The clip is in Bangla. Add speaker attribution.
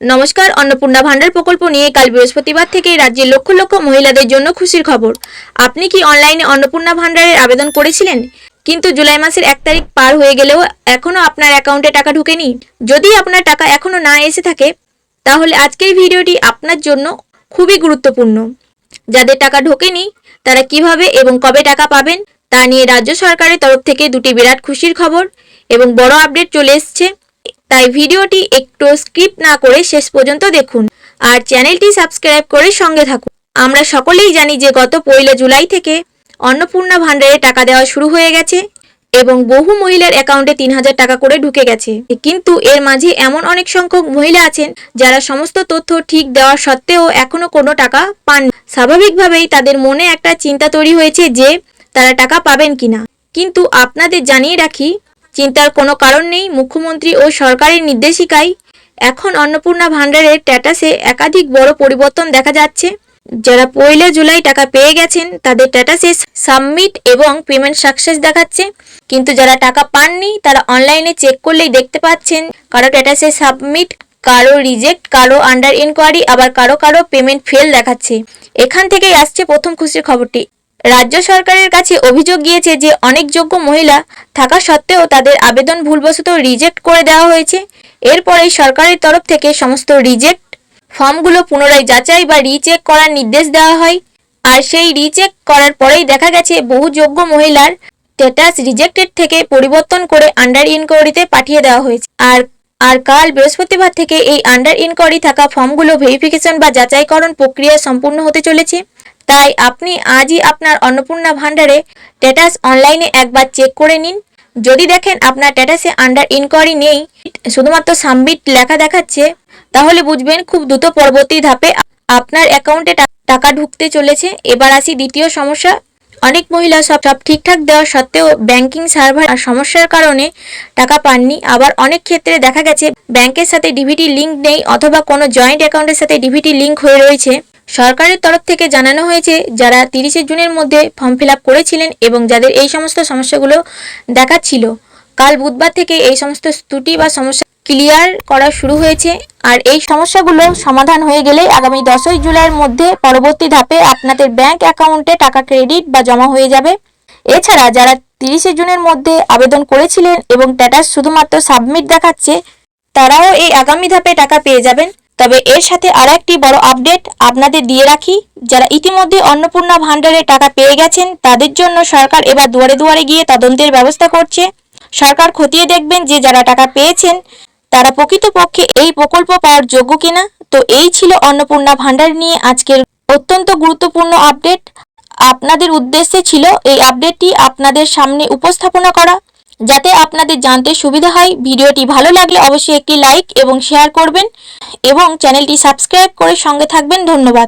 Speaker 1: নমস্কার, অন্নপূর্ণা ভান্ডার প্রকল্প নিয়ে কাল বৃহস্পতিবার থেকে রাজ্যের লক্ষ লক্ষ মহিলাদের জন্য খুশির খবর। আপনি কি অনলাইনে অন্নপূর্ণা ভান্ডারের আবেদন করেছিলেন, কিন্তু জুলাই মাসের 1 তারিখ পার হয়ে গেলেও এখনও আপনার অ্যাকাউন্টে টাকা ঢোকেনি? যদি আপনার টাকা এখনও না এসে থাকে, তাহলে আজকের ভিডিওটি আপনার জন্য খুবই গুরুত্বপূর্ণ। যাদের টাকা ঢোকেনি তারা কিভাবে এবং কবে টাকা পাবেন তা নিয়ে রাজ্য সরকারের তরফ থেকে দুটি বিরাট খুশির খবর এবং বড় আপডেট চলে এসছে। তাই ভিডিওটি একটু স্কিপ না করে শেষ পর্যন্ত দেখুন আর চ্যানেলটি সাবস্ক্রাইব করে সঙ্গে থাকুন। আমরা সকলেই জানি যে গত 1 জুলাই থেকে অন্নপূর্ণা ভান্ডারে টাকা দেওয়া শুরু হয়ে গেছে এবং বহু মহিলার অ্যাকাউন্টে 3000 টাকা করে ঢুকে গেছে। কিন্তু এর মাঝে এমন অনেক সংখ্যক মহিলা আছেন যারা সমস্ত তথ্য ঠিক দেওয়া সত্ত্বেও এখনো কোনো টাকা পান। স্বাভাবিকভাবেই তাদের মনে একটা চিন্তা তৈরি হয়েছে যে তারা টাকা পাবেন কিনা। কিন্তু আপনাদের জানিয়ে রাখি, চিন্তার কোনো কারণ নেই। মুখ্যমন্ত্রী ও সরকারের নির্দেশিকায় এখন অন্নপূর্ণা ভান্ডারের স্ট্যাটাসে একাধিক বড় পরিবর্তন দেখা যাচ্ছে। যারা 1 জুলাই টাকা পেয়ে গেছেন তাদের স্ট্যাটাসে সাবমিট এবং পেমেন্ট সাকসেস দেখাচ্ছে, কিন্তু যারা টাকা পাননি তারা অনলাইনে চেক করলেই দেখতে পাচ্ছেন কারো স্ট্যাটাসে সাবমিট, কারো রিজেক্ট, কারো আন্ডার ইনকোয়ারি, আবার কারো কারো পেমেন্ট ফেল দেখাচ্ছে। এখান থেকেই আসছে প্রথম খুশির খবরটি। রাজ্য সরকারের কাছে অভিযোগ গিয়েছে যে অনেক যোগ্য মহিলা থাকা সত্ত্বেও তাদের আবেদন ভুলবশত রিজেক্ট করে দেওয়া হয়েছে। এরপরেই সরকারের তরফ থেকে সমস্ত রিজেক্ট ফর্মগুলো পুনরায় যাচাই বা রিচেক করার নির্দেশ দেওয়া হয়। আর সেই রিচেক করার পরেই দেখা গেছে বহু যোগ্য মহিলার স্ট্যাটাস রিজেক্টেড থেকে পরিবর্তন করে আন্ডার ইনকোয়ারিতে পাঠিয়ে দেওয়া হয়েছে। আর কাল বৃহস্পতিবার থেকে এই আন্ডার ইনকোয়ারি থাকা ফর্মগুলো ভেরিফিকেশন বা যাচাইকরণ প্রক্রিয়া সম্পূর্ণ হতে চলেছে। তাই আপনি আজই আপনার অন্নপূর্ণা ভান্ডারে স্ট্যাটাস অনলাইনে একবার চেক করে নিন। যদি দেখেন আপনার স্ট্যাটাসে আন্ডার ইনকোয়ারি নেই, শুধুমাত্র সাবমিট লেখা দেখাচ্ছে, তাহলে বুঝবেন খুব দ্রুত পরবর্তী ধাপে আপনার অ্যাকাউন্টে টাকা ঢুকতে চলেছে। এবার আসি দ্বিতীয় সমস্যা। অনেক মহিলা সব ঠিকঠাক দেওয়া সত্ত্বেও ব্যাংকিং সার্ভার সমস্যার কারণে টাকা পাননি। আবার অনেক ক্ষেত্রে দেখা গেছে ব্যাংকের সাথে ডিবিটি লিঙ্ক নেই অথবা কোনো জয়েন্ট অ্যাকাউন্টের সাথে ডিবিটি লিঙ্ক হয়ে রয়েছে। সরকারের তরফ থেকে জানানো হয়েছে যারা 30 জুনের মধ্যে ফর্ম ফিল আপ করেছিলেন এবং যাদের এই সমস্ত সমস্যাগুলো দেখাচ্ছিল, কাল বুধবার থেকে এই সমস্ত ত্রুটি বা সমস্যা ক্লিয়ার করা শুরু হয়েছে। আর এই সমস্যাগুলো সমাধান হয়ে গেলে আগামী 10 জুলাইয়ের মধ্যে পরবর্তী ধাপে আপনাদের ব্যাংক অ্যাকাউন্টে টাকা ক্রেডিট বা জমা হয়ে যাবে। এছাড়া যারা 30 জুনের মধ্যে আবেদন করেছিলেন এবং স্ট্যাটাস শুধুমাত্র সাবমিট দেখাচ্ছে, তারাও এই আগামী ধাপে টাকা পেয়ে যাবেন। তবে এর সাথে আরও একটি বড় আপডেট আপনাদের দিয়ে রাখি। যারা ইতিমধ্যে অন্নপূর্ণা ভান্ডারে টাকা পেয়ে গেছেন তাদের জন্য সরকার এবার দুয়ারে দুয়ারে গিয়ে তদন্তের ব্যবস্থা করছে। সরকার খতিয়ে দেখবেন যে যারা টাকা পেয়েছেন তারা প্রকৃতপক্ষে এই প্রকল্প পাওয়ার যোগ্য কিনা। তো এই ছিল অন্নপূর্ণা ভান্ডার নিয়ে আজকের অত্যন্ত গুরুত্বপূর্ণ আপডেট। আপনাদের উদ্দেশ্যে ছিল এই আপডেটটি আপনাদের সামনে উপস্থাপনা করা, যাতে আপনাদের জানতে সুবিধা হয়। ভিডিওটি ভালো লাগলে অবশ্যই একটি লাইক এবং শেয়ার করবেন এবং চ্যানেলটি সাবস্ক্রাইব করে সঙ্গে থাকবেন। ধন্যবাদ।